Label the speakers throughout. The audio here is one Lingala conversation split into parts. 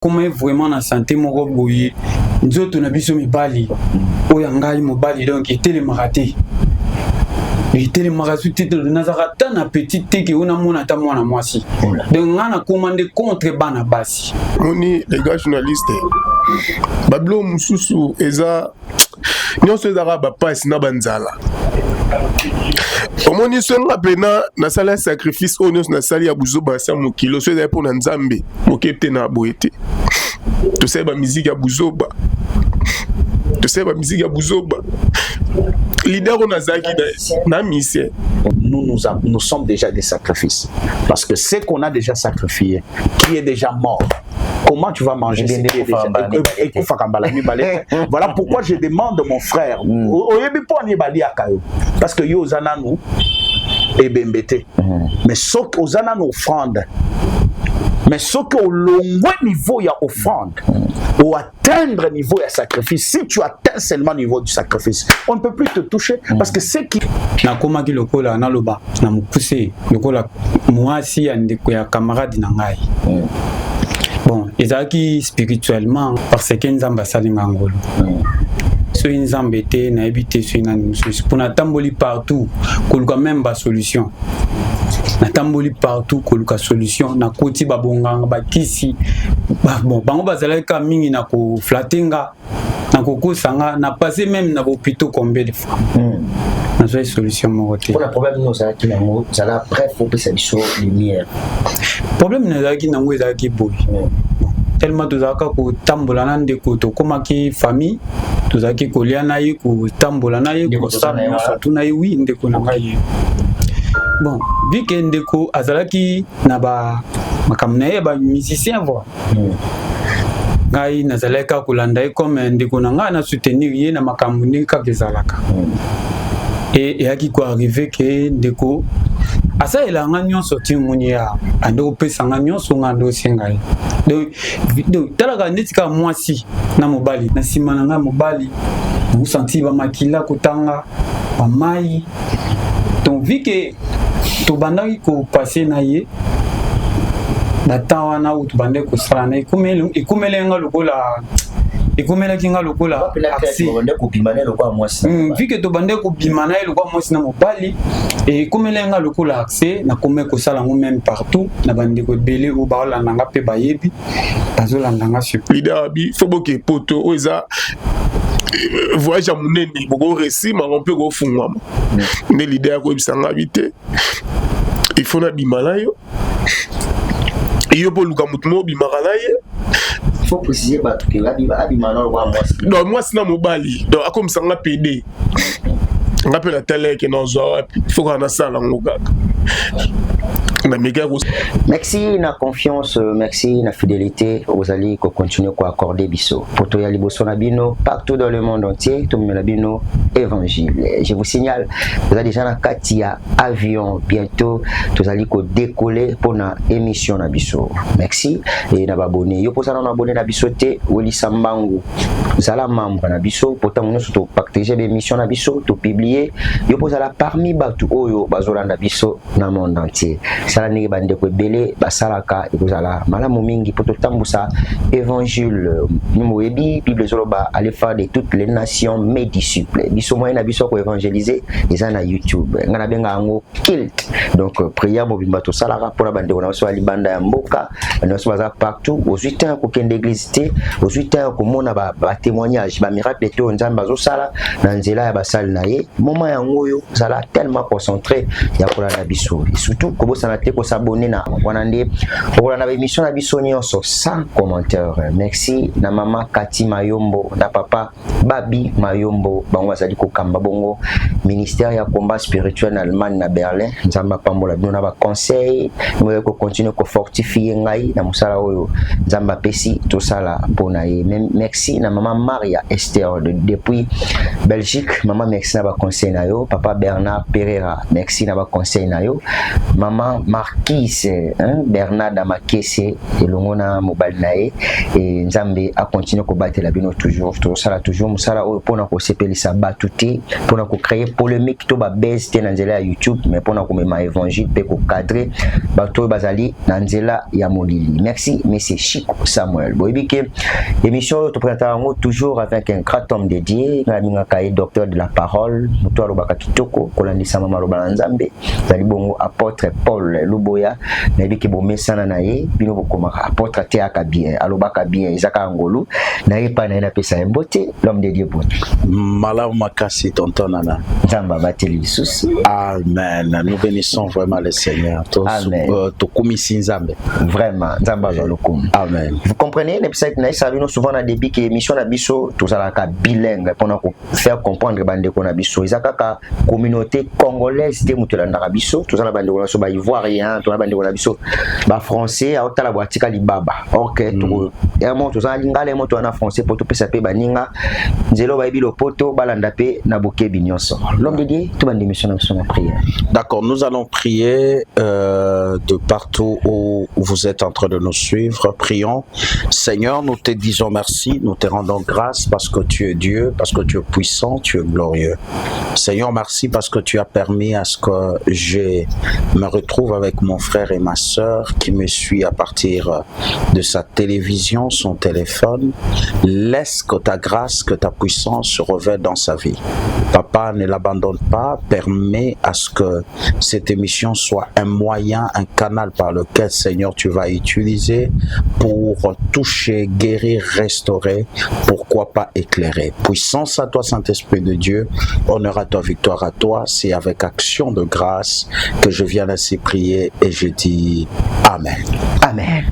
Speaker 1: Comment vraiment na santé moko boye nzoto na biso mibali oya ngai mobali donc était le maraté était le marasu titre de Nazarata na petite teke ona mona ta mwana mwasi donc ngana commandé contre bana basi
Speaker 2: moni les gars journalistes bablo mususu eza nyonso ezaka bapasi na banzala omoni songa pena na sala sacrifice oyo na sali ya buzoba sa mokilo so eza pour na nzambe mokete na boete to sait ba musique ya buzoba leader on a zaki na mission
Speaker 3: nous sommes déjà des sacrifices parce que ce qu'on a déjà sacrifié qui est déjà mort. Comment tu vas manger ce qui est déjà voilà pourquoi je demande mon frère parce que yo zana nous et bembete mais sauf aux zana nous offrande mais ce que au long niveau il y a offrande ou atteindre niveau il y a sacrifice si tu atteins seulement niveau du sacrifice on ne peut plus te toucher parce que c'est qui
Speaker 1: na koma ki lokola na loba na mukuse lokola mwasi ya ndeko ya camarade na ngai bon ezaki spirituellement parce que nzamba salinga ngolo so nzambe te na ebité so na mususu pour na tamboli partout koluka même ba solution na tamboli partout koluka solution na koti babonganga bakisi bon bango bazalaka mingi na ko flatenga na kokosanga na passé même na hôpital combien de fois na so solution mo côté
Speaker 4: pour le problème nous ça qui na mo ça la bref faut que ça soit lumière
Speaker 1: problème na zaki na ngo zaki boy tellement tozaka ko tambola na ndeko to koma ki famille tozaki ko lia na ye ko tambola na ye ko sa na surtout na ye oui ndeko na ngai bon vu que ndeko azalaki na ba makamna ye ba musicien voix ngai nazalaka kolanda ye comme ndeko na ngai na soutenir ye na makambo ni ka kezalaka et yaki ko arriver que ndeko asa elanga nyonso ti muni ya ando pesa nga nyonso nga ndo singa donc talaka netika mwasi na mobali na simana nga mobali vous senti ba makila kotanga ba mai donc vu que to bandaki ko passer na ye batawa na utu bande ko sala na ikumele nga lokola ikumela kinga lokola aksi vu que to bande ko bimana e lokwa mwasi na mobali et ikumele nga lokola aksi na kome ko sala ngo même partout na bande ko belé o ba la nanga pe bayebi bazolanda nga super
Speaker 2: leader bi foboke poto oza voyage à monene boko récit ma on peut go fungwa ne leader ko bisanga bité il faut na bimalayo iyo po luka mutumo bimalaye
Speaker 4: faut préciser ba que la bimana lo moi
Speaker 2: non moi c'est na mobali donc akomsanga PD ngape la télé que non zo il faut qu'on a ça là ngokaka.
Speaker 4: Merci na confiance, merci na fidélité aux alliés qui continuent à accorder biso. Pour toi yali boso na bino partout dans le monde entier, tout le bino évangile. Je vous signale, vous avez déjà na katia avion bientôt, vous allez décoller pour na émission na biso. Merci et na abonné. Yo posa na abonné na biso te Weli Sambangu. Zala membre na biso, pourtant nous surtout partager l'émission na biso, tout publier. Yo posa la parmi batu oyo bazola na biso na monde entier. Sala ngi bande ko belé basalaka ekozala malamu mingi poto tambusa évangile numoyebi bible zoloba aller faire de toutes les nations mes disciples biso moyen na biso ko évangéliser eza na YouTube ngana benga ngo kilt donc prière mobimba to salaka pour bande ko na so libanda ya mboka na so baza partout aux 8 heures ko kende église té aux 8 heures ko mona ba témoignage ba miracle to nzamba zo sala na nzela ya basal na ye moment ya ngoyo zala tellement concentré ya kola na biso surtout ko bosana te ko s'abonner na wanande ko na émission na biso nyonso sans commentaire. Merci na mama Kati Mayombo na papa Babi Mayombo bango bazali ko kamba bongo ministère ya combat spirituel en Allemagne na Berlin nzamba pambola bino na ba conseil nous ko continuer ko fortifier ngai na musala oyo nzamba pesi to sala pona ye. Merci na mama Maria Esther depuis Belgique mama merci na ba conseil na yo papa Bernard Pereira merci na ba conseil na yo mama Marquis Bernard Amakese et Longona Mobalnae et Nzambe a continué à battre la bino toujours toujours musala pour na ko sepelisa batuti pour na ko créer polémique to ba base te na nzela ya YouTube mais pour na ko mema évangile pe ko cadrer bato bazali na nzela ya molili. Merci monsieur Chico Samuel boybike émission to présenter toujours avec un grand homme dédié na minga kai docteur de la parole mutwaro bakakitoko kolandisa mama roba Nzambe zali bongo apôtre Paul Luboya na biki bomesana na ye bino bokoma apôtre Teaka bien alobaka bien Isaka Ngolu na ye pa na ina pesa mbote l'homme de Dieu bon
Speaker 3: Malamu makasi tonton nana
Speaker 4: Nzamba bateli souci.
Speaker 3: Amen. Nous bénissons vraiment le Seigneur.
Speaker 4: Amen.
Speaker 3: Vraiment.
Speaker 4: Nzamba zalokum.
Speaker 3: Amen.
Speaker 4: Vous comprenez, les psych na ça nous souvent na début que émission na biso tout ça la bilingue pour nous faire comprendre bande ko na biso Isaka ka communauté congolaise de mutulanda na biso tout ça la bande ko na so ba ivoirien tout la bande ko na biso ba français a otala boatika libaba. OK tout ya mo tout ça lingale mo to na français pour tout pesa pe baninga nzelo ba ibilo poto balanda pe na bokebi nyonso. L'homme de Dieu tout bande émission na son prière.
Speaker 3: D'accord, nous allons prier de partout où vous êtes en train de nous suivre. Prions. Seigneur, nous te disons merci, nous te rendons grâce parce que tu es Dieu, parce que tu es puissant, tu es glorieux. Seigneur, merci parce que tu as permis à ce que je me retrouve avec mon frère et ma sœur qui me suit à partir de sa télévision, son téléphone. Laisse que ta grâce, que ta puissance se revête dans sa vie. Papa, ne l'abandonne pas, permets à ce que cette émission soit un moyen, un canal par lequel, Seigneur, tu vas utiliser pour toucher, guérir, restaurer, pourquoi pas éclairer. Puissance à toi, Saint-Esprit de Dieu, honneur à toi, victoire à toi. C'est avec action de grâce que je viens ainsi prier et je dis Amen.
Speaker 4: Amen.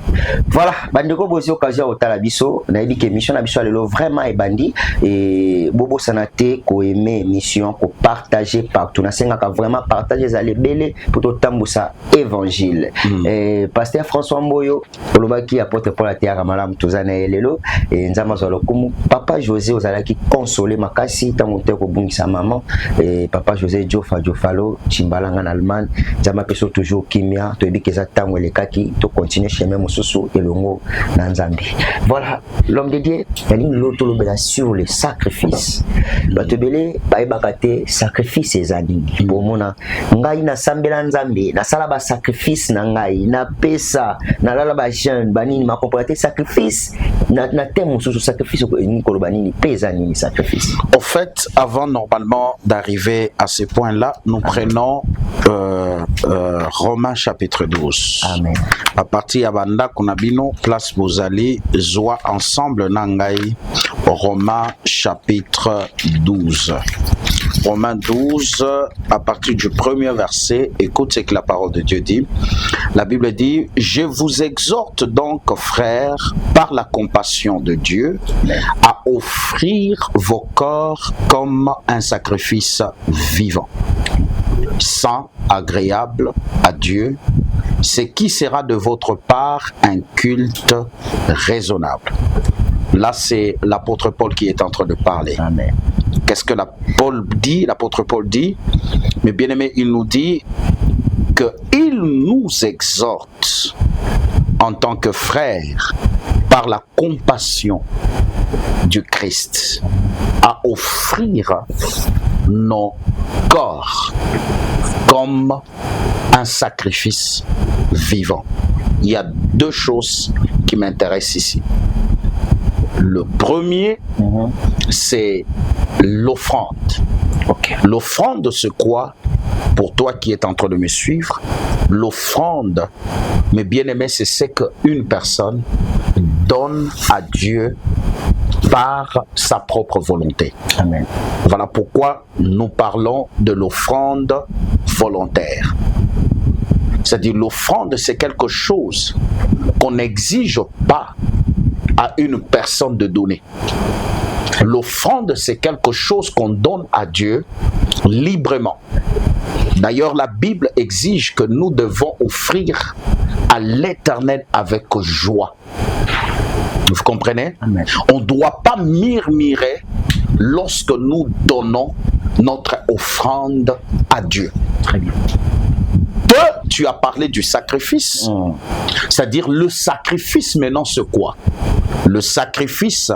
Speaker 4: Voilà, bandeko bosi occasion otala biso, na yebi ke mission na biso lelo vraiment e bandi et bobo sanate ko aimer mission ko partager partout. Na senga ka vraiment partager za lebele pour to tambusa évangile. Et pasteur François Mboyo olobaki apôtre Paul Teaka malamu tozana lelo et nzama zalo kumu papa José ozalaki consoler makasi tango te ko bungisa maman et papa José Jofalo Chimbalanga en Allemagne nzama peso toujours kimia to yebi ke za tango lekaki to continuer chemin mususu elongo na Nzambe. Voilà, l'homme de Dieu yali l'autre lobela sur le sacrifice. Batebele baibakate sacrifice ezali bomona ngai na sambela Nzambe na sala ba sacrifice na ngai na pesa na lala ba jeune banini ma comporter sacrifice na thème sous sacrifice ni koloba nini pesa ni sacrifice.
Speaker 3: Au fait, avant normalement d'arriver à ce point-là, nous prenons Romains chapitre 12.
Speaker 4: Amen.
Speaker 3: À partir ya banda konabino place bozali zoa ensemble nangai Romains chapitre 12. Romains 12, à partir du premier verset, écoute ce que la parole de Dieu dit. La Bible dit, je vous exhorte donc, frères, par la compassion de Dieu, à offrir vos corps comme un sacrifice vivant, saint, agréable à Dieu, ce qui sera de votre part un culte raisonnable. Là, c'est l'apôtre Paul qui est en train de parler.
Speaker 4: Amen.
Speaker 3: Qu'est-ce que l'apôtre Paul dit? Mais bien aimé, il nous dit qu'il nous exhorte en tant que frères par la compassion du Christ à offrir nos corps comme un sacrifice vivant. Il y a deux choses qui m'intéressent ici. Le premier, c'est l'offrande.
Speaker 4: Okay.
Speaker 3: L'offrande, c'est quoi? Pour toi qui es en train de me suivre, l'offrande, mes bien-aimés, c'est ce qu'une personne donne à Dieu par sa propre volonté.
Speaker 4: Amen.
Speaker 3: Voilà pourquoi nous parlons de l'offrande volontaire. C'est-à-dire l'offrande, c'est quelque chose qu'on n'exige pas à une personne de donner. L'offrande, c'est quelque chose qu'on donne à Dieu librement. D'ailleurs, la Bible exige que nous devons offrir à l'Éternel avec joie. Vous comprenez?
Speaker 4: Amen.
Speaker 3: On ne doit pas murmurer lorsque nous donnons notre offrande à Dieu.
Speaker 4: Très bien.
Speaker 3: tu as parlé du sacrifice. C'est-à-dire le sacrifice maintenant c'est quoi? Le sacrifice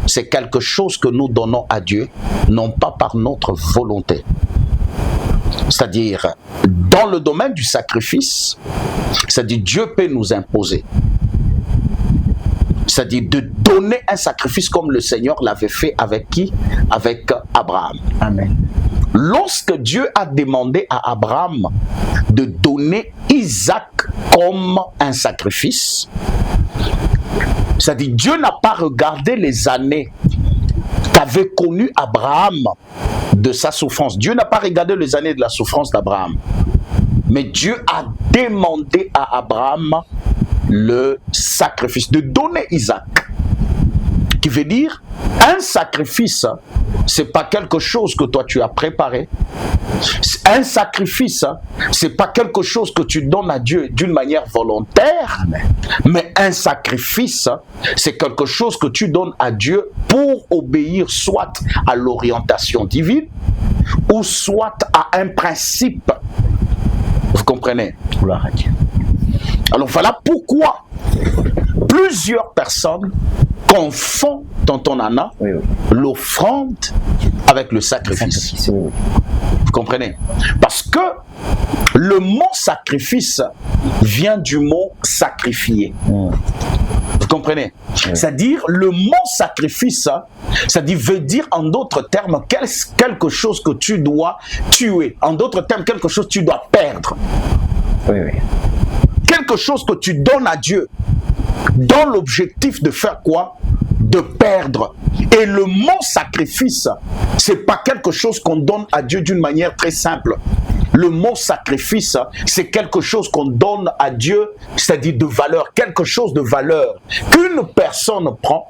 Speaker 3: c'est quelque chose que nous donnons à Dieu, non pas par notre volonté. C'est-à-dire dans le domaine du sacrifice, c'est-à-dire Dieu peut nous imposer. C'est-à-dire de donner un sacrifice comme le Seigneur l'avait fait avec qui? Avec Abraham.
Speaker 4: Amen.
Speaker 3: Lorsque Dieu a demandé à Abraham de donner Isaac comme un sacrifice, c'est-à-dire Dieu n'a pas regardé les années qu'avait connu Abraham de sa souffrance. Dieu n'a pas regardé les années de la souffrance d'Abraham. Mais Dieu a demandé à Abraham le sacrifice, de donner Isaac. Qui veut dire, un sacrifice, c'est pas quelque chose que toi tu as préparé. Un sacrifice, c'est pas quelque chose que tu donnes à Dieu d'une manière volontaire. Mais un sacrifice, c'est quelque chose que tu donnes à Dieu pour obéir soit à l'orientation divine ou soit à un principe. Vous comprenez? Alors voilà pourquoi plusieurs personnes confondent, tonton Nana, l'offrande avec le sacrifice. Vous comprenez? Parce que le mot sacrifice vient du mot sacrifier. Vous comprenez? C'est-à-dire le mot sacrifice, c'est-à-dire veut dire en d'autres termes quelque chose que tu dois tuer. En d'autres termes, quelque chose que tu dois perdre. Quelque chose que tu donnes à Dieu dans l'objectif de faire quoi? De perdre. Et le mot sacrifice, c'est pas quelque chose qu'on donne à Dieu d'une manière très simple. Le mot sacrifice, c'est quelque chose qu'on donne à Dieu, c'est-à-dire de valeur, quelque chose de valeur qu'une personne prend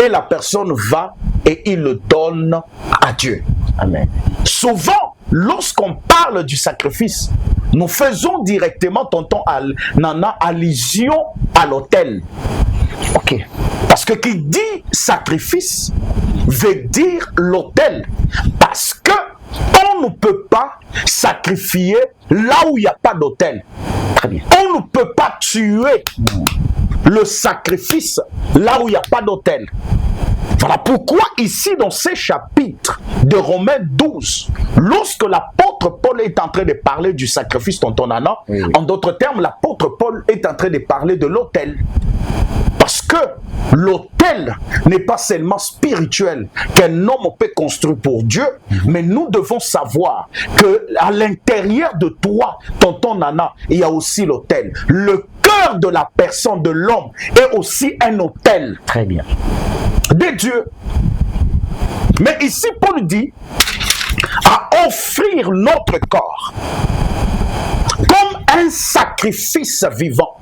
Speaker 3: et la personne va et il le donne à Dieu.
Speaker 4: Amen.
Speaker 3: Souvent, lorsqu'on parle du sacrifice, nous faisons directement, tonton Nana, allusion à l'autel.
Speaker 4: Ok.
Speaker 3: Parce que qui dit sacrifice veut dire l'autel. Parce que on ne peut pas sacrifier là où il n'y a pas d'autel.
Speaker 4: Très bien.
Speaker 3: On ne peut pas tuer le sacrifice là où il n'y a pas d'autel. Voilà pourquoi ici dans ces chapitres de Romains 12, lorsque l'apôtre Paul est en train de parler du sacrifice, tonton Nana, en d'autres termes, l'apôtre Paul est en train de parler de l'autel. Parce que l'autel n'est pas seulement spirituel qu'un homme peut construire pour Dieu, mais nous devons savoir que à l'intérieur de toi, tonton Nana, il y a aussi l'autel. Le cœur de la personne, de l'homme, est aussi un autel.
Speaker 4: Très bien.
Speaker 3: De Dieu. Mais ici, Paul dit à offrir notre corps comme un sacrifice vivant.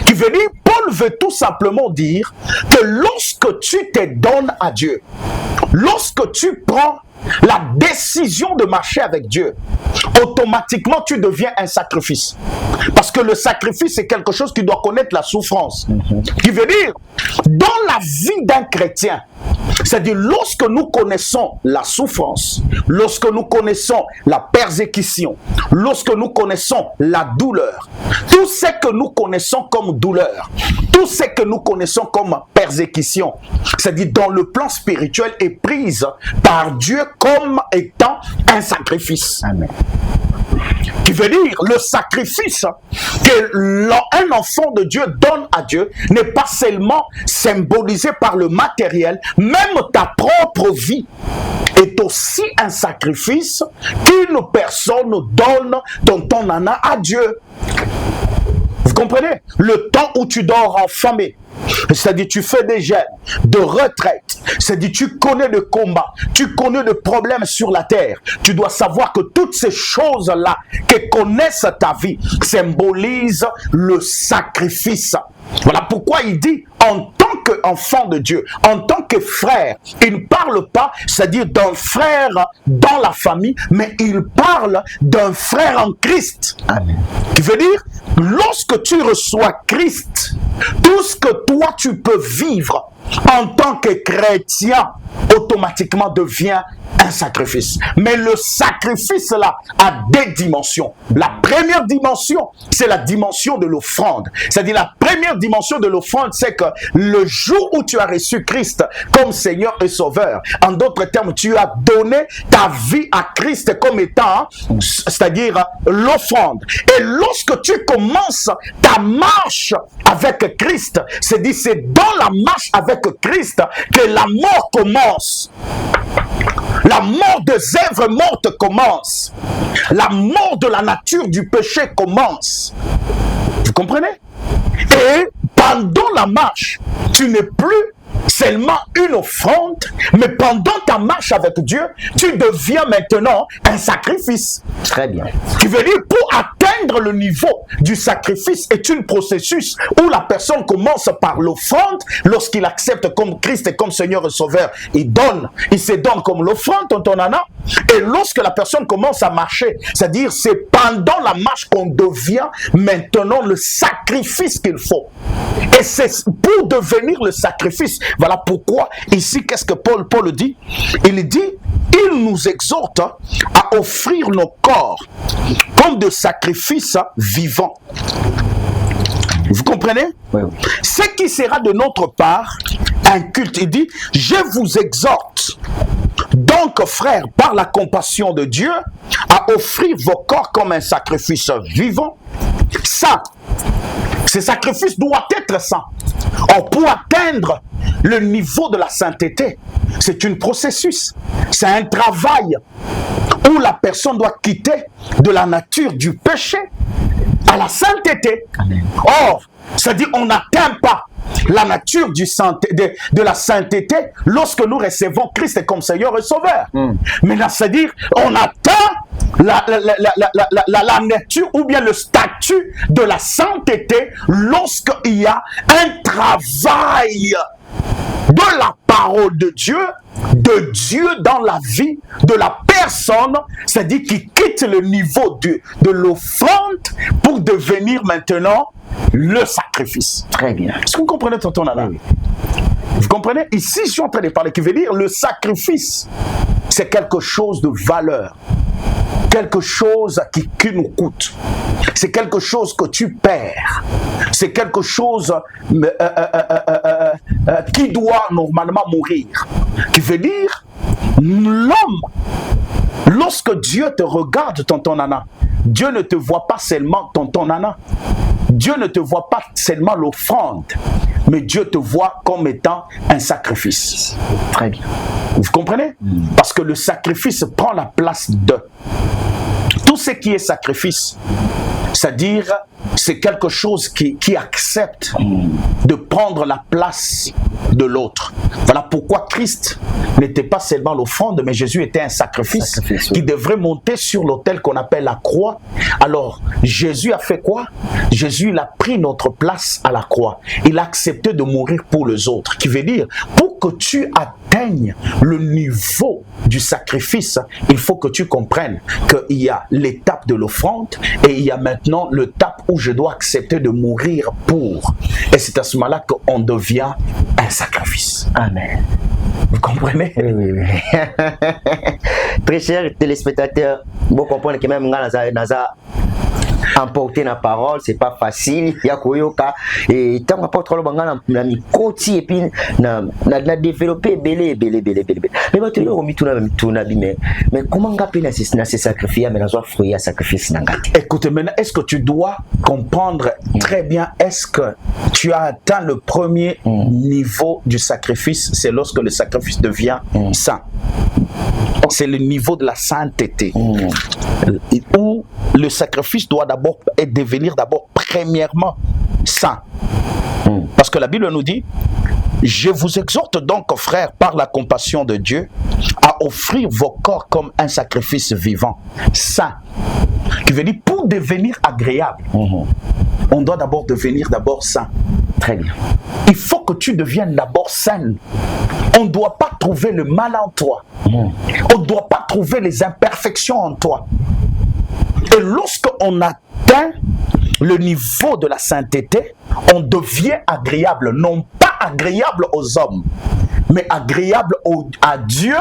Speaker 3: Qui veut dire, Paul veut tout simplement dire que lorsque tu te donnes à Dieu, lorsque tu prends la décision de marcher avec Dieu, automatiquement tu deviens un sacrifice. Parce que le sacrifice c'est quelque chose qui doit connaître la souffrance. Qui veut dire, dans la vie d'un chrétien, c'est-à-dire lorsque nous connaissons la souffrance, lorsque nous connaissons la persécution, lorsque nous connaissons la douleur, tout ce que nous connaissons comme douleur, tout ce que nous connaissons comme persécution, c'est-à-dire dans le plan spirituel est prise par Dieu comme étant un sacrifice.
Speaker 4: Amen.
Speaker 3: Qui veut dire, le sacrifice qu'un enfant de Dieu donne à Dieu n'est pas seulement symbolisé par le matériel, même ta propre vie est aussi un sacrifice qu'une personne donne dans ton âme à Dieu. Vous comprenez? Le temps où tu dors en famille, c'est-à-dire tu fais des jeûnes, de retraite, c'est-à-dire tu connais de combats, tu connais de problèmes sur la terre. Tu dois savoir que toutes ces choses-là que connaissent ta vie symbolisent le sacrifice. Voilà pourquoi il dit en tant qu'enfant de Dieu, en tant que frère, il ne parle pas, c'est-à-dire d'un frère dans la famille, mais il parle d'un frère en Christ.
Speaker 4: Amen.
Speaker 3: Qui veut dire, lorsque tu reçois Christ, tout ce que toi tu peux vivre en tant que chrétien, automatiquement devient un sacrifice. Mais le sacrifice là a des dimensions. La première dimension, c'est la dimension de l'offrande. C'est-à-dire la première dimension de l'offrande, c'est que le jour où tu as reçu Christ comme Seigneur et Sauveur, en d'autres termes, tu as donné ta vie à Christ comme étant, c'est-à-dire l'offrande. Et lorsque tu commences ta marche avec Christ, c'est dans la marche avec Christ que la mort commence. La mort des œuvres mortes commence. La mort de la nature du péché commence. Vous comprenez? Et pendant la marche, tu n'es plus seulement une offrande, mais pendant ta marche avec Dieu, tu deviens maintenant un sacrifice.
Speaker 4: Très bien.
Speaker 3: Qui veut dire, pour atteindre le niveau du sacrifice est un processus où la personne commence par l'offrande. Lorsqu'il accepte comme Christ et comme Seigneur et Sauveur, il se donne comme l'offrande, tonton Nana. Et lorsque la personne commence à marcher, c'est-à-dire c'est pendant la marche qu'on devient maintenant le sacrifice qu'il faut. Et c'est pour devenir le sacrifice. Voilà pourquoi ici, qu'est-ce que Paul dit? Il dit, il nous exhorte à offrir nos corps comme de sacrifices vivants. Vous comprenez?
Speaker 4: Oui.
Speaker 3: Ce qui sera de notre part un culte. Il dit, je vous exhorte donc, frères, par la compassion de Dieu, à offrir vos corps comme un sacrifice vivant. Ça, ce sacrifice doit être saint. Or, pour atteindre le niveau de la sainteté, c'est un processus, c'est un travail où la personne doit quitter de la nature du péché à la sainteté. Or, c'est-à-dire on n'atteint pas la nature de la sainteté lorsque nous recevons Christ comme Seigneur et Sauveur. Mais là, c'est-à-dire on atteint la nature ou bien le statut de la sainteté lorsqu'il y a un travail de la parole de Dieu dans la vie de la personne, c'est-à-dire qui quitte le niveau de l'offrande pour devenir maintenant le sacrifice.
Speaker 4: Très bien.
Speaker 3: Est-ce que vous comprenez, tonton Nana? Oui. Vous comprenez? Ici, je suis en train de parler, qui veut dire le sacrifice, c'est quelque chose de valeur. Quelque chose qui nous coûte. C'est quelque chose que tu perds. C'est quelque chose qui doit normalement mourir. Qui veut dire, l'homme, lorsque Dieu te regarde, tonton Nana, Dieu ne te voit pas seulement tonton Nana. Dieu ne te voit pas seulement l'offrande, mais Dieu te voit comme étant un sacrifice.
Speaker 4: Très bien.
Speaker 3: Vous comprenez? Parce que le sacrifice prend la place de tout ce qui est sacrifice. C'est-à-dire, c'est quelque chose qui accepte de prendre la place de l'autre. Voilà pourquoi Christ n'était pas seulement l'offrande, mais Jésus était un sacrifice qui devrait monter sur l'autel qu'on appelle la croix. Alors, Jésus a fait quoi? Jésus, il a pris notre place à la croix. Il a accepté de mourir pour les autres. Qui veut dire, pour que tu atteignes le niveau du sacrifice, il faut que tu comprennes qu'il y a l'étape de l'offrande et il y a maintenant l'étape où je dois accepter de mourir pour. Et c'est à ce moment-là qu'on devient un sacrifice.
Speaker 4: Amen.
Speaker 3: Vous comprenez?
Speaker 4: Oui, oui, oui. Très chers téléspectateurs, vous comprenez que même Naza emporter la parole, c'est pas facile. Il y a koyoka et tant qu'on pas trop bangana na mikoti et puis na développer belé. Mais bah tu l'as remis tout na mais comment ngapi na se sacrifier mais na zo fruit à sacrifice na ngati.
Speaker 3: Écoute, maintenant, est-ce que tu dois comprendre très bien, est-ce que tu as atteint le premier niveau du sacrifice? C'est lorsque le sacrifice devient saint. C'est le niveau de la sainteté. Où le sacrifice doit d'abord devenir premièrement saint. Parce que la Bible nous dit, je vous exhorte donc, frères, par la compassion de Dieu, à offrir vos corps comme un sacrifice vivant, saint. Qui veut dire, pour devenir agréable, on doit d'abord devenir saint.
Speaker 4: Très bien.
Speaker 3: Il faut que tu deviennes d'abord saine. On ne doit pas trouver le mal en toi. On ne doit pas trouver les imperfections en toi. Et lorsqu'on atteint le niveau de la sainteté, on devient agréable, non pas agréable aux hommes, mais agréable à Dieu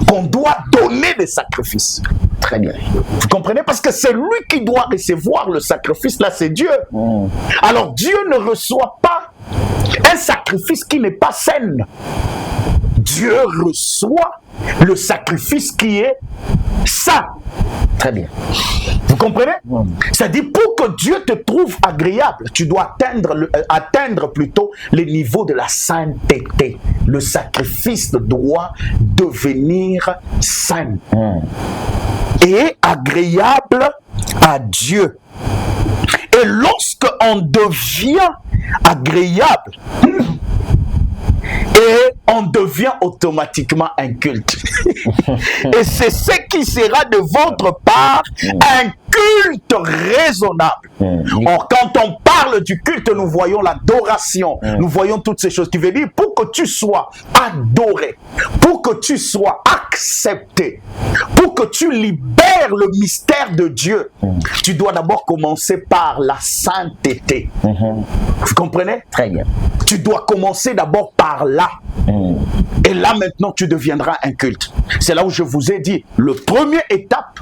Speaker 3: qu'on doit donner des sacrifices.
Speaker 4: Très bien.
Speaker 3: Vous comprenez? Parce que c'est lui qui doit recevoir le sacrifice, là c'est Dieu. Alors Dieu ne reçoit pas un sacrifice qui n'est pas sain. Dieu reçoit le sacrifice qui est saint.
Speaker 4: Très bien.
Speaker 3: Vous comprenez? C'est-à-dire, pour que Dieu te trouve agréable, tu dois atteindre plutôt les niveaux de la sainteté. Le sacrifice doit devenir saint et agréable à Dieu. Et lorsque on devient agréable, et on devient automatiquement un culte. Et c'est ce qui sera de votre part un culte raisonnable. Or, quand on parle du culte, nous voyons l'adoration, nous voyons toutes ces choses. Qui veut dire, pour que tu sois adoré, pour que tu sois accepté, pour que tu libères le mystère de Dieu, tu dois d'abord commencer par la sainteté. Vous comprenez?
Speaker 4: Très bien.
Speaker 3: Tu dois commencer d'abord par là. Et là maintenant tu deviendras un culte. C'est là où je vous ai dit, le premier étape,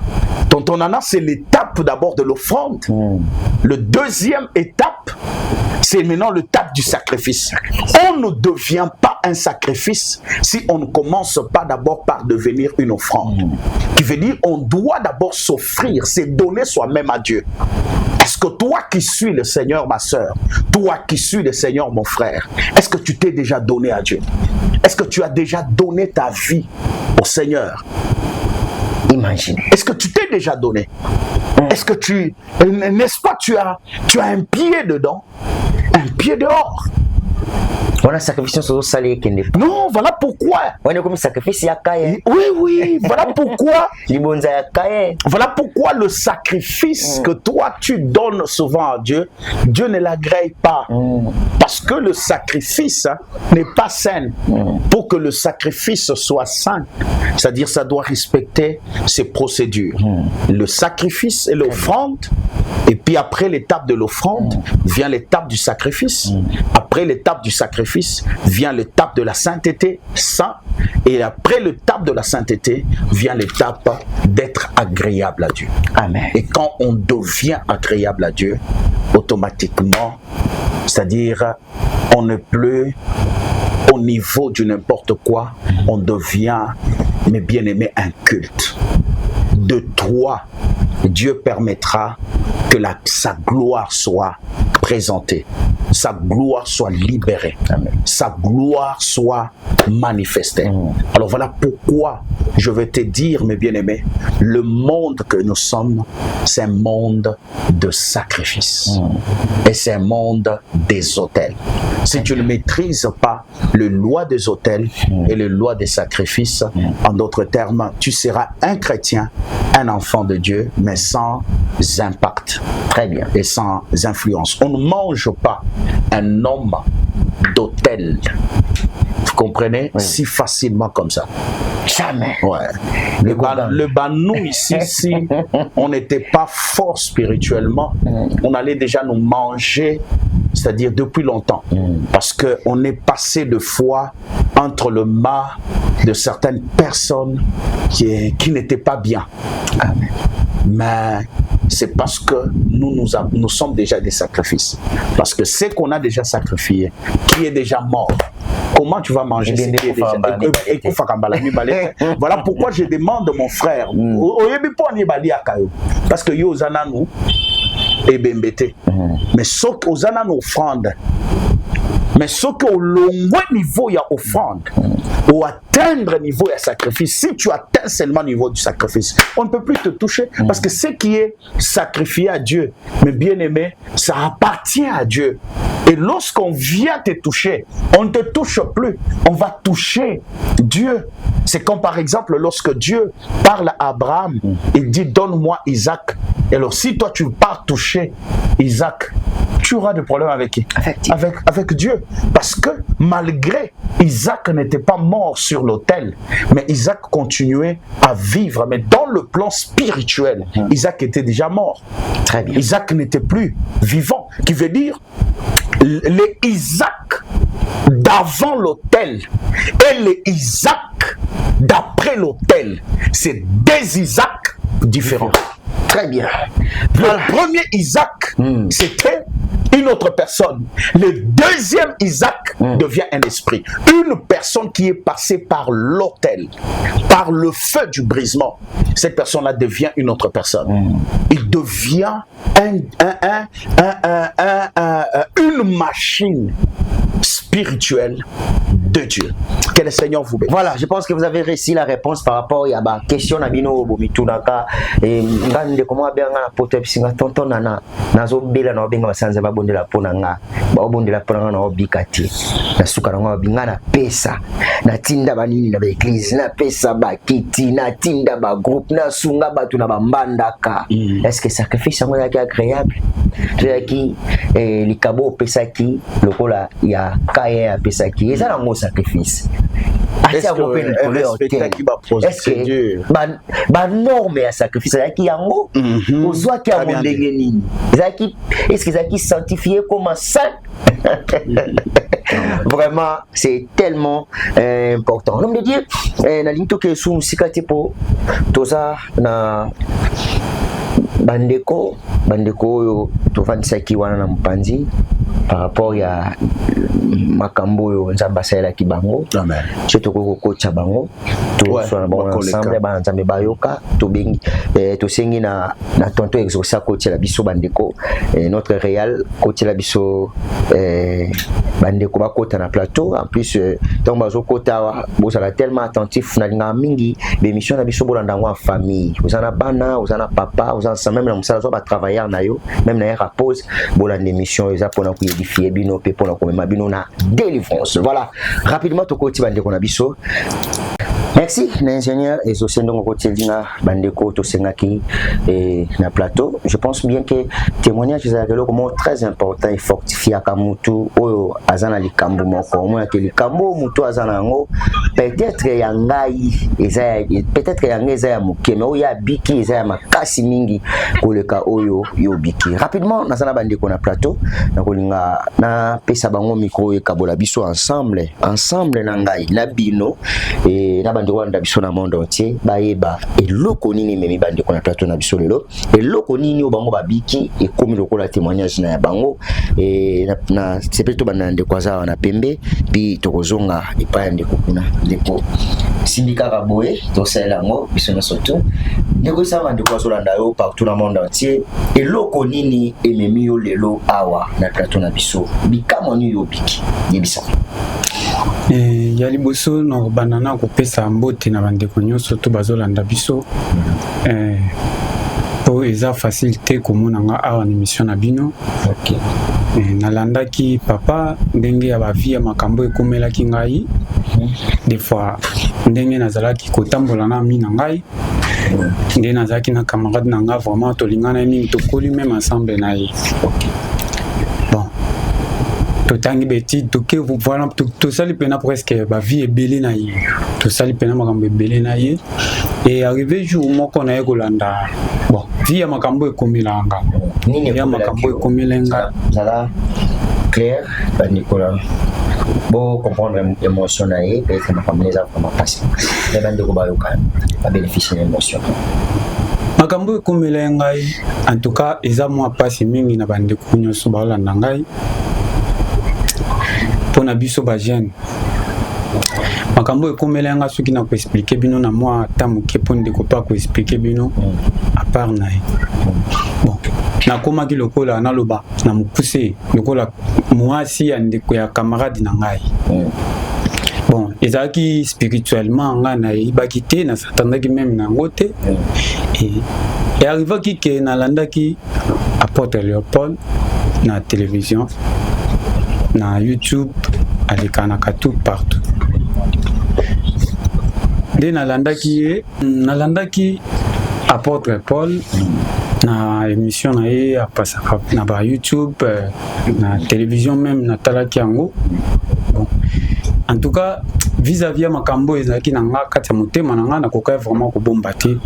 Speaker 3: tonton Nana, c'est l'étape d'abord de l'offrande. Le deuxième étape, c'est maintenant l'étape du sacrifice. On ne devient pas un sacrifice si on ne commence pas d'abord par devenir une offrande. Qui veut dire, on doit d'abord s'offrir, c'est donner soi-même à Dieu. Est-ce que toi qui suis le Seigneur, ma soeur, toi qui suis le Seigneur, mon frère, est-ce que tu t'es déjà donné à Dieu? Est-ce que tu as déjà donné ta vie au Seigneur?
Speaker 4: Imagine.
Speaker 3: Est-ce que tu t'es déjà donné? Est-ce que n'est-ce pas, tu as un pied dedans, un pied dehors?
Speaker 4: Voilà, sacrifice sur salé qui n'est pas.
Speaker 3: Non, voilà pourquoi.
Speaker 4: On est comme sacrifice ya kaye.
Speaker 3: Oui, voilà pourquoi.
Speaker 4: Libonza ya kaye.
Speaker 3: Voilà pourquoi le sacrifice que toi tu donnes souvent à Dieu, Dieu ne l'agrée pas. Parce que le sacrifice n'est pas sain. Pour que le sacrifice soit sain, c'est-à-dire ça doit respecter ses procédures. Le sacrifice et l'offrande, et puis après l'étape de l'offrande, vient l'étape du sacrifice. Après l'étape du sacrifice, vient l'étape de la sainteté, saint, et après l'étape de la sainteté, vient l'étape d'être agréable à Dieu.
Speaker 4: Amen.
Speaker 3: Et quand on devient agréable à Dieu, automatiquement, c'est-à-dire, on n'est plus au niveau du n'importe quoi, on devient, mes bien-aimés, un culte. De toi, Dieu permettra que sa gloire soit présentée, sa gloire soit libérée, Amen. Sa gloire soit manifestée. Alors voilà pourquoi je vais te dire, mes bien-aimés, le monde que nous sommes, c'est un monde de sacrifice. Et c'est un monde des autels. Si tu ne maîtrises pas le loi des autels et le loi des sacrifices, en d'autres termes, tu seras un chrétien, un enfant de Dieu, mais sans impact.
Speaker 4: Très bien.
Speaker 3: Et sans influence. On ne mange pas un homme d'autel. Vous comprenez? Si facilement comme ça.
Speaker 4: Jamais.
Speaker 3: Ouais. Le banou ici, si on n'était pas fort spirituellement, on allait déjà nous manger, c'est-à-dire depuis longtemps. Parce qu'on est passé de foi entre le mât de certaines personnes qui n'étaient pas bien. Amen. Mais c'est parce que nous sommes déjà des sacrifices. Parce que ce qu'on a déjà sacrifié, qui est déjà mort, comment tu vas manger ce qui est déjà... Voilà pourquoi je demande mon frère, parce que yo ozana nous et bembete, mais ce qu'on a nos offrandes, mais ce qu'au long niveau il y a offrande, ou atteindre niveau il sacrifice, si tu atteins seulement niveau du sacrifice, on ne peut plus te toucher, parce que ce qui est sacrifié à Dieu, mais bien aimé, ça appartient à Dieu. Et lorsqu'on vient te toucher, on ne te touche plus, on va toucher Dieu. C'est comme par exemple lorsque Dieu parle à Abraham, il dit donne-moi Isaac. Et alors si toi tu pars toucher Isaac, tu auras des problèmes avec qui? Avec Dieu. Parce que malgré Isaac n'était pas mort sur l'autel, mais Isaac continuait à vivre. Mais dans le plan spirituel, Isaac était déjà mort.
Speaker 4: Très bien.
Speaker 3: Isaac n'était plus vivant. Qui veut dire, les Isaac d'avant l'autel et le Isaac d'après l'autel. C'est deux Isaacs différents.
Speaker 4: Très bien.
Speaker 3: Le premier Isaac, c'était une autre personne. Le deuxième Isaac devient un esprit. Une personne qui est passée par l'autel, par le feu du brisement. Cette personne-là devient une autre personne. Il devient une machine spirituelle de Dieu. Que le Seigneur vous bénisse.
Speaker 4: Voilà, je pense que vous avez réussi la réponse par rapport à la question na bino bomitunaka et ngande comment bien na poto episinga tonton nana nazo bela na benga basanze babondela pona nga babondela pona na obikati na suka na binga na pesa na tinda banini na ba église na pesa ba kiti na tinda ba groupe na sunga batu na bambandaka. Est-ce que sacrifice yango yaki agréable yaki likabo pesa ki lokola ya kaya pesa ki eza na mo sacrifice. Est-ce que ba norme ya sacrifice yaki yango ozwa ki ya ndenge nini est-ce que zaki sanctifié comme saint? Vraiment c'est tellement important. L'homme de Dieu na linto ke sou sikate po toza na bandeko oyo tovandisaki wana na mopanzi par rapport ya makambo oyo nzambe asalelaki bango.
Speaker 3: Amen.
Speaker 4: So tokoki kokocha bango toswana bango ensemble bana nzambe bayoka tobengi tosengi na tonto exaucé akotela biso bandeko notre réal kotela biso bandeko bakota na plateau. En plus donc bazokota bozala tellement attentif na linga mingi bémission na biso bolanda yango en famille. Ozana bana ozana papa ozana même na musala zo ba travailleur na yo même na ya pause bolanda émission eza pona ko édifier bino pe pona ko mema bino na délivrance. Voilà rapidement tokoti bandeko na biso. Merci l'ingénieur et Zosendongo Kotelina Bandeko Tosengaki et na plateau. Je pense bien que témoignage est comment très important et fortifié à Kamutu oyo azana likambo moko mo ke likambo mutu azana ngo peut-être yangai eza peut-être yangai eza ya muke mais oya biki eza ya makasi mingi koleka oyo yo biki. Rapidement nazana bandeko na plateau na kolinga na pesa bango micro e kabola biso ensemble na ngai na bino et na wanda biso na monde entier bayeba eloko nini memi bandeko na plateau na biso lelo eloko nini o bango babiki e komi lokola témoignage na ya bango e na sepeto banande kwaza na pembe bi tokozonga epa ndeko kuna ndeko sindika kaboye to sala ngo biso na soto ndeko sama ndeko azolanda yo partout na monde entier eloko nini ememi yo lelo awa na plateau na biso bikamo ni yo biki yebisa.
Speaker 1: Ya liboso na banana kopesa mbote na bandeko nyonso to bazolanda biso po eza facilité komona nga awa na émission na bino.
Speaker 4: OK.
Speaker 1: Nalandaki papa ndenge ya bavie ya makambo ekomelaki ngai des fois ndenge nazalaki kotambola na mi na ngai ndenge nazalaki na camarade na nga vraiment tolingana mingi tokoli même ensemble na ye.
Speaker 4: OK.
Speaker 1: Totangi beti toke voilà to sali pena presque ba vie ebele na ye to sali pena makambo ebele na ye et arrivé jour moko na ekolanda bon vie ya makambo ekomelanga
Speaker 4: nini
Speaker 1: ya makambo ekomelenga
Speaker 4: zala clair ba Nicolas bon comprendre l'émotion na ye peut-être makambo les a vraiment passé les bande ko ba yoka ba bénéficier l'émotion
Speaker 1: makambo ekomelenga en tout cas eza moi passe mingi na bande ko nyonso ba landa ngai pona biso ba jeune makambo ekomelenga soki na ko expliquer bino na moi tamuke ponde ko pa ko expliquer bino à part na bon na koma ki lokola na loba na mupuse lokola mwasi ya ndeko ya camarade na ngai bon ezaki spirituellement nga na ibaki te na satandaki même na ngote et arrivaki ke na landaki apôtre Léopold na télévision na YouTube alikanaka tout partout de nalandaki apôtre Paul na émission na ye apasa na ba YouTube na télévision même na talaki yango bon en tout cas vis-à-vis makambo ezaki na nga kati ya motema na nga nakoka vraiment kobomba te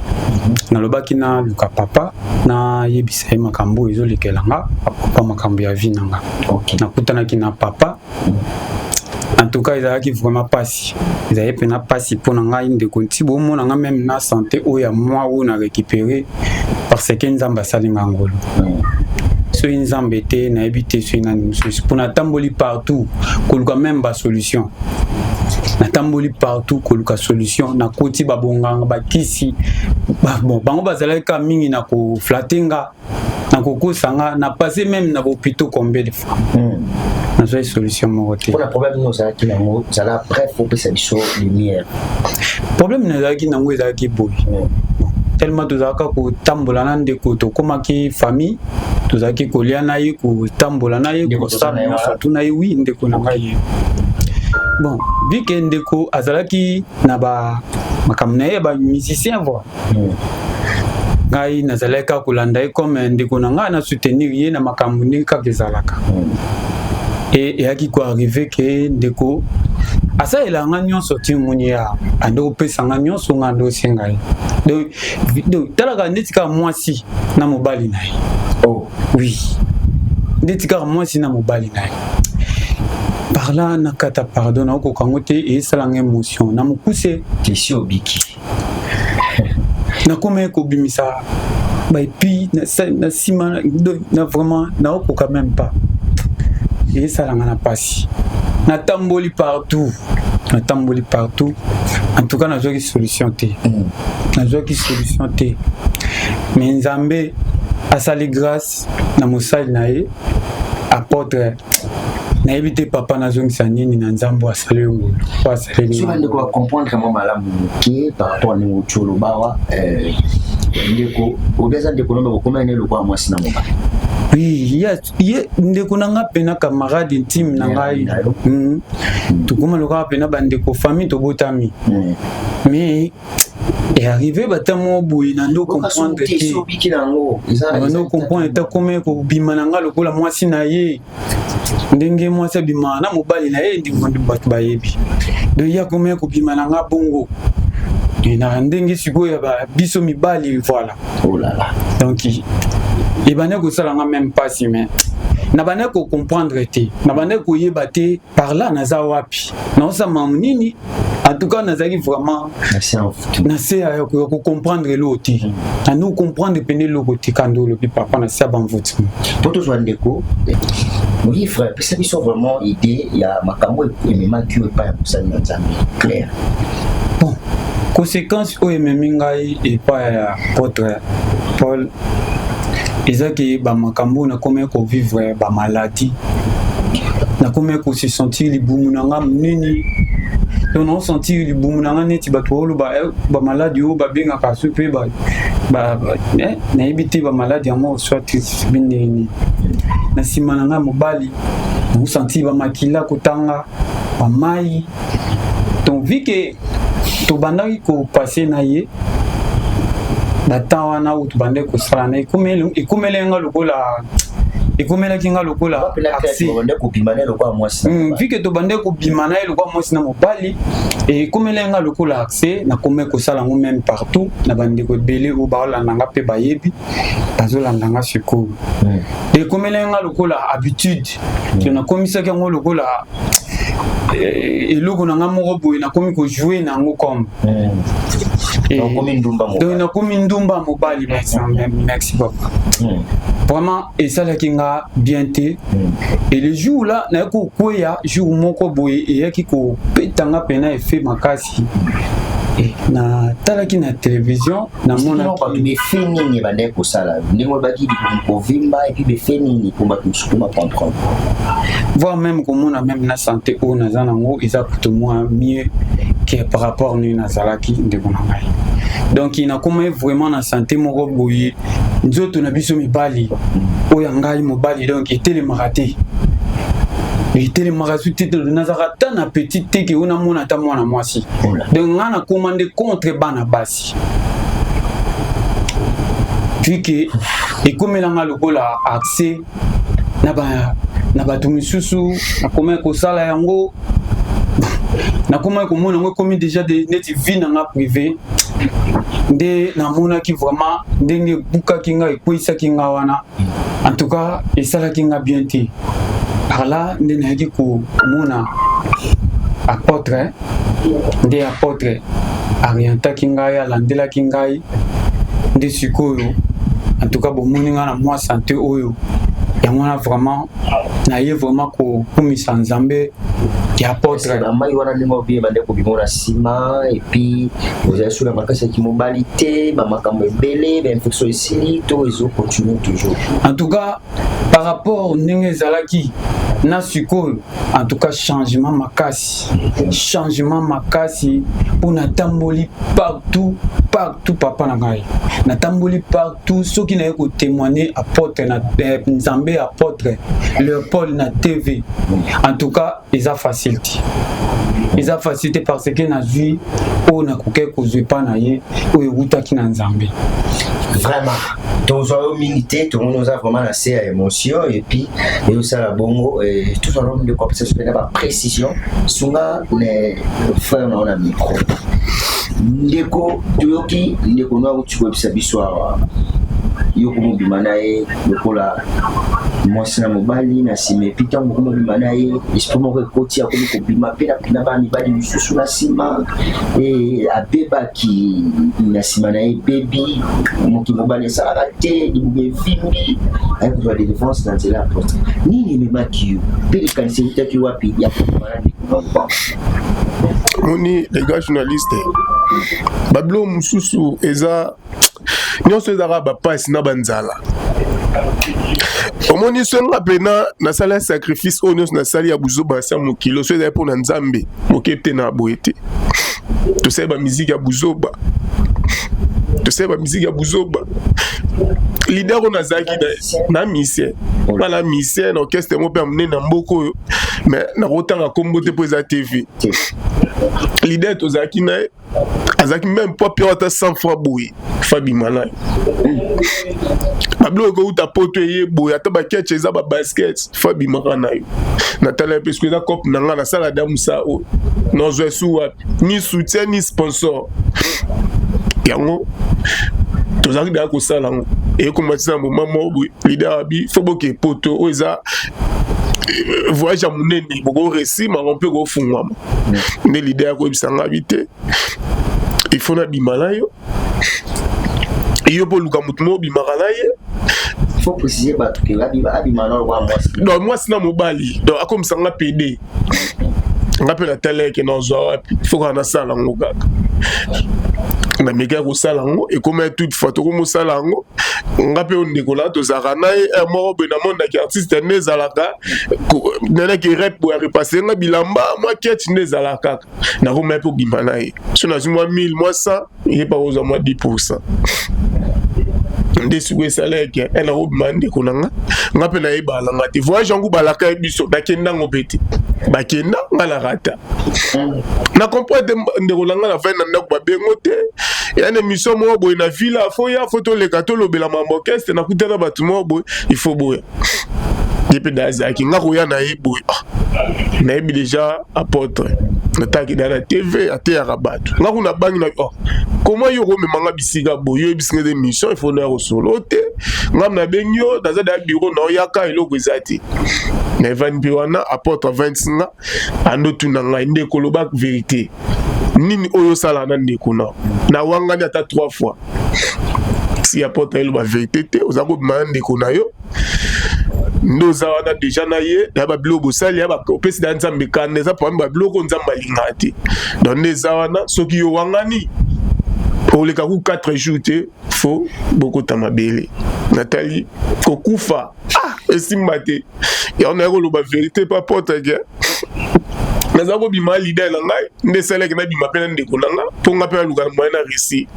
Speaker 1: nalobaki na luka papa na yebisa makambo ezolekela nga papa makambo ya vie na nga.
Speaker 4: OK.
Speaker 1: Nakutanaki na papa En tout cas, ils avaient vraiment passé. Ils avaient passé pour nous de continuer. Bon, on a même la santé où il y a moi où on a récupéré parce que nous ambassades en Angola. Ceux qui nous embêtaient, nous habité sur une pour nous tamboli partout, qu'on a même pas solution. Na tamboli partout ko luka solution na koti babonganga bakisi bon bango bazala ka mingi na ko flatenga na ko kusanga na passé même na hôpital combien de fois na so solution mo côté
Speaker 4: pour le problème nous ça qui nango ça la bref faut que ça soit lumière
Speaker 1: problème na ki nango za ki boy tellement tozaka ko tambola na ndeko to koma ki famille tozaki ko liana yi ko tambola na yi ko sana tout na yi wi ndeko na ngai. Bon, vu que ndeko azalaki na ba makamna ba musicien voix. Ngai nazalaka kolanda comme ndeko na nga na soutenir ye na makambu ni ka kezalaka. Et yaki ko arriver que ndeko asa elanga nyonso ti munya ando pesa nga nyonso nga ndo singai. Donc talaka netika mwasi na mobali nayi. Oh, oui. Netika mwasi na mobali nayi. Par là, na kata pardon, na ko kangote et ça l'en émotion. Na mukuse
Speaker 4: tisi obiki.
Speaker 1: Na kome ko bimisa. Bah et puis na sima na vraiment na ko quand même pas. Et ça l'en a passé. Na tamboli partout. Na tamboli partout. En tout cas, na joki solution té. Na joki solution té. Mais Nzambe a sali grâce na mosali na ye apôtre na éviter papa na zongisa nini na nzambo asali ngolo kwa asali
Speaker 4: tu vas ndeko comprendre comment malamu qui par rapport ni ucholo bawa ndeko obeza ndeko nombe ko mena lokwa mwasi na moba.
Speaker 1: Oui, ndeko nanga pena camarade intime na ngai tukuma lokwa pena bandeko famille to botami mais et arrivé batamo boy na ndo comprendre que ndo comprendre ta comme ko bimananga lokola mwasi na ye ndenge mwasi bima na mobali na ye ndi bato bayebi do ya comme ko bimananga bongo na ndenge sikoyo ba biso mibali voilà. Oh là là. Donc il bane ko salanga même pas si mais na bane ko comprendre te na bane ko yeba te par là na za wapi na sa mamnini en tout cas nazaki vraiment na c'est ko comprendre l'autre à nous comprendre peine l'autre quand le papa na sa ban vote
Speaker 4: pour tout soin ndeko oui frère parce qu'ils sont vraiment idée il y a makambo et même qui est pas ça na nzambe clair.
Speaker 1: Bon conséquence o ememingai et pas apôtre Paul ezaki ba makambo na comme ko vivre ba maladie na comme ko se sentir libumu nanga munini to no sentir libumu nanga neti ba tolo ba maladie o ba benga ka supe ba na ebiti ba maladie mo soit binini na sima nanga mobali na sentir ba makila kotanga ba mai donc vu que to bandaki ko passer na ye batawa na utu bande ko sala na ikumele nga lokola ikumela kinga lokola
Speaker 4: accès bande ko bimana lokwa mwasi
Speaker 1: vike to bande ko bimana lokwa mwasi na mobali et ikumele nga lokola accès na kome ko sala ngo même partout na bande ko belé o baola nanga pe bayebi bazola nanga siko et ikumele nga lokola habitude to na komisa ke ngo lokola eloko nanga moko boye na komi ko jouer na ngo comme donc comme ndumba mobali merci papa vraiment et ça là qui nga bien té et le jour là na ko koya jour moko boye et yaki ko petanga pena effet makasi et na talaki na télévision na mona
Speaker 4: be fini ni bande ko sala ndingo baki ko vimba et puis be fini pour battu sukuma comprendre
Speaker 1: voir même comment na même na santé ou na zanango isa pour moi mieux que par rapport ni na salaki de bonangai. Donc il n'a comme vraiment na santé moko boye nzoto na biso mibali o yangai mobali donc était le maraté il était le marasu titre de Nazarata na petite teke ona mona ta mwana mwasi donc ngana commandé contre bana basi puis que et comme langa lokola accès na bato misusu na comme ko sala yango na comment comment on commis déjà des net vie na privé nde na mona ki vraiment ndenge buka kinga ikoisa kinga wana en tout cas et ça la kinga bien té par là nde na ki ko mona apôtre nde apôtre arientaki ngai alandelaki ngai nde sikoyo en tout cas bomoni nga na mwa santé oyo yango na vraiment naye vraiment kokumisa nzambe ya apôtre
Speaker 4: mai wana ndenge obie bande kobimona nsima et puis ozali sur la makasi ya kimobali te bamakambo ebele bainfection esili to ezocontinue toujours
Speaker 1: en tout cas par rapport ndenge ezalaki na sikoyo en tout cas changement makasi po natamboli partout papa na ngai natamboli partout soki naye kotémoigner apôtre na nzambe apôtre Léopold na TV en tout cas eza facilité parce que nazwi oyo nakoki kozwa epa na ye oyo ewutaki na nzambe
Speaker 4: vraiment tozwa yo mingi te tomoni oza vraiment na se ya émotion et puis eyosala bongo tozwa lo ndeko apesa sopena baprécision sunga ne frère na ona micro ndeko toyoki ndeko no akuti koyebisa biso awa yo komobima na ye lokola mwasi na mobali na nsima epi ntango komobima na ye esprit moko ekoti akomi kobima mpe na bana mibali misusu na nsima abebaki na nsima na ye bebi moki mobali esalaka te libumu evimbi aye kozwa délivrance na nzela ya porte nini ememaki yo mpe likanisi eutaki wapi ya kobima na ndeko
Speaker 2: moni les gars journalistes babilo mosusu eza nyonso ezaka bapasi na banzala omoni songa pena nasala ya sacrifice oyo nyonso nasali ya buzoba asa mokilo so ezali mpona nzambe moke te na boye te tosali bamiziki ya buzoba lider oyo nazalaki na misien na misien na orchestre mo mpe ya monene na mboka oyo mais nakotanga nkombo te mpo eza tv lider tozalaki na ye azalaki même po pio ata 100 fois boye fabima na ye babilo ekouta poto eye boye ata baketche eza babasket fabimaka na yo natala ye pesko eza cope na nga nasala damusa oyo nazwa esu wapi ni soutien ni sponsor yango tozalaki daya kosala yango ekombatisa na moment moko boye lider abi fo boke poto oyo eza voyage ya monene boko resi mango mpe kofungwama nde lider ya koyebisa nga bi te il faut nabima na yo iyo mpo luka motu mo obimaka na ye
Speaker 4: faut préciser bato ke abima na lokwa mwasi
Speaker 2: donc mwasi na mobali donc akomisa nga pd nga mpe natala eke nazwa wapi faut kaka nasala yango kaka namekaki kosala yango ekoma toute fois tokomosala yango nga mpe ondekola tozalaka na ye moko boye namondaki artiste nde ezalaka nanaki rep boye arepasse nga bilamba mwa keti nde ezalaka kaka nakoma ye mpe obima na ye so nazwi mwa 1000 mwa 100 ye pa kozwa mwa 10%. Nde siko esalaki nakobima ndeko na nga mpe nayebala nga te voyage yango balaka ye biso nakenda ngo mpe te bakenda nga na rata na comprendre ndeko na nga na vai na ndako babengo te ya na émission moko boye na ville afo ya fo toleka tolobela mambo orchestre nakutana bato moko boye il faut boya ye mpe nazalaki nga koya na ye boye nayebi déjà apôtre nataki da na tv ateyaka bato nga kuna bangi na comment yo komemanga bisika boye yo ebisinga de mission il faut na kosolo te nga nabengi yo naza da bureau na oyaka eloko eza te na evani mpe wana apôtre 25 andotuna ngai nde koloba vérité nini oyo osala na ndeko na wangani ata 3 fois si apôtre eloba vérité te oza kobima na ndeko na yo nde oza wana deja na ye ya babiloko bosali opesi da nzambe kanda eza pami babiloko nzambe alingaka te donc nde eza wana soki yo wangani oleka ku 4 jours te fo bokota mabele natali kokufa esimba te yango naye koloba vérité pa pote ke naza kobima lider na ngai nde esalaki nabima mpe na ndeko na nga mpo nga mpe naluka moye na récit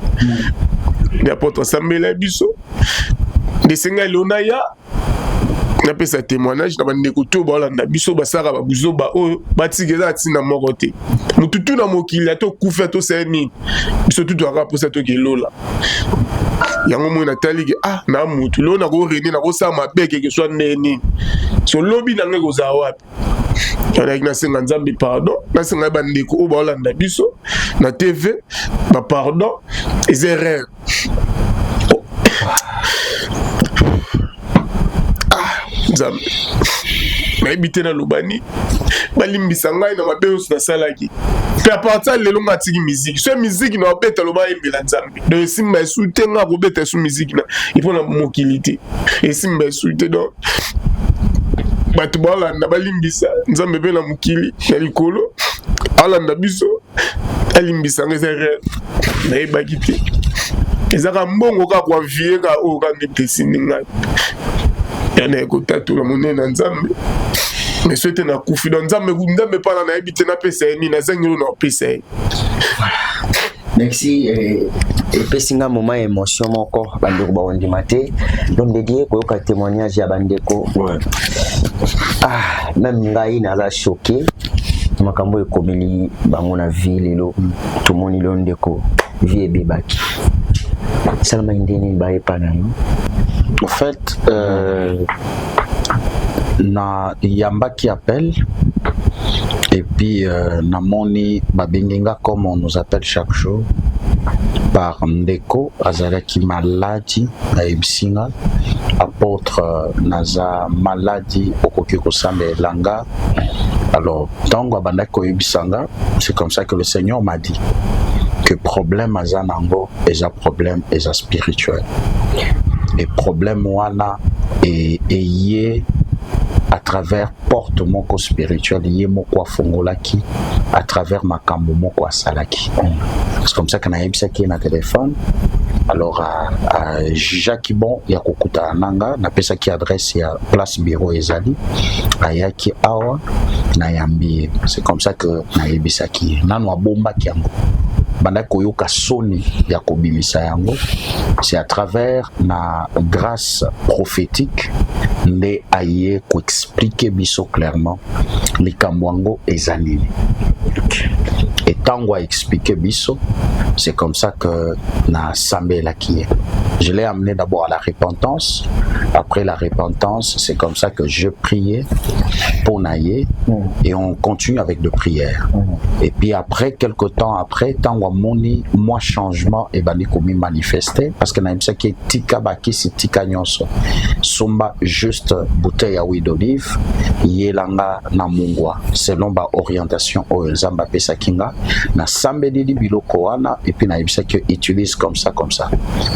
Speaker 2: nde apôtre asambela biso nde esenga elona ya napesa témoignage na bandeko to baolanda biso basaka babuzoba oyo batika eza ntina moko te motu tu na mokili atokufa tosala nini biso tu toaka mposa tokelola yango moi nataliki na motu lelo nakorene nakosala mabe keke swa nde nini so lobi na ngai kozala wapi yanaki nasenga nzambe pardon nasenga bandeko oyo baolanda biso na tv bapardon eza erreur nzambe nayebi na lobani balimbisa ngai na mabe oso nasalaki pe à partir lelo ngatiki musique so musique na beta loba embela nzambe donc simba esulte nga ko beta su musique na ipona mokilité et simba esulte donc bato balanda balimbisa nzambe pe na mokili ya likolo alanda biso alimbisa nga eza rêve nayebaki te ezaka mbongo kaka kwa vie ka oyo kanga etesini ngai yana ekotatula monene na nzambe mais so ete nakufi donc nzambe mpana nayebi te napesa ye nini nazangeli na opesa ye.
Speaker 4: Merci. Epesi nga moment émotion moko bandeko baondima te donc dédié koyoka témoignage ya bandeko même ngai naza choqué makambo ekomeli bango na vie lelo tomoni lo ndeko vie ebebaki salama ndeni bayepa na yo.
Speaker 3: En fait na yamba qui appelle et puis namoni babengenga comme on nous appelle chaque jour par ndeko azalaki maladie na ebsinga apôtre naza maladie okoki kosamba elanga. Alors tango abandaki koyebisanga, c'est comme ça que le Seigneur m'a dit que problème azanango eza problème eza spirituel et problème wana et yé à travers porte moko spirituel yé moko afongolaki à travers makambo moko asalaki. C'est comme ça que naebisaki na téléphone. Alors Jacques bon ya kokuta nanga na pesa ki adresse ya place bureau ezali ayaki awa na yambi. C'est comme ça que naebisaki nanu abomba kiango banda koyoka soni ya kobimisa yango. C'est à travers na grâce prophétique nde aye ko expliquer biso clairement likambo ezanini. Et tango a expliqué biso, c'est comme ça que na sambé la qui. Je l'ai amené d'abord à la repentance. Après la repentance, c'est comme ça que je priais pour naïe et on continue avec de prières. Et puis après, quelques temps après, tango moni moi changement et bani komi manifesté parce que na imsa qui tika baki si tika nyonso. Somba juste bouteille à huile d'olive, yelanga na mungwa selon ba orientation au nzamba pesa kinga na sambedi di biloko wana et puis na ibisa que utilise comme ça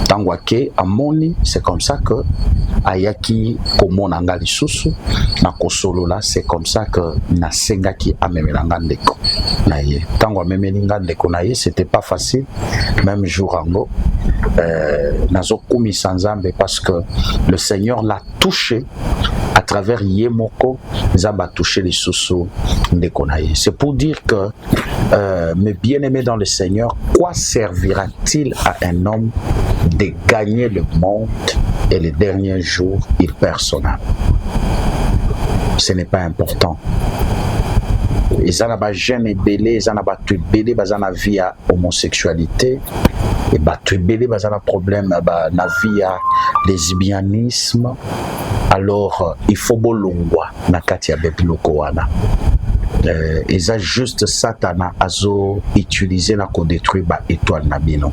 Speaker 3: tango ke amoni. C'est comme ça que ayaki komona nga lisusu na kosolola. C'est comme ça que na sengaki amemelanga ndeko na ye tango amemelinga ndeko na ye. C'était pas facile même jour ango nazo kumisa nzambe parce que le Seigneur l'a touché à travers Yemoko, Zamba touché les sous ndeko na ye. C'est pour dire que mes bien-aimés dans le Seigneur, quoi servira-t-il à un homme de gagner le monde et les derniers jours il perd son âme? Ce n'est pas important. Ils en ont jeune belé, ils en ont tout belé, ils en ont vie à homosexualité, et tout belé, ils en ont problème na vie à lesbianisme. Alors il faut bolongwa na kati ya bebiloko wana. Et ça juste Satana azo utiliser na ko détruire ba étoile na bino.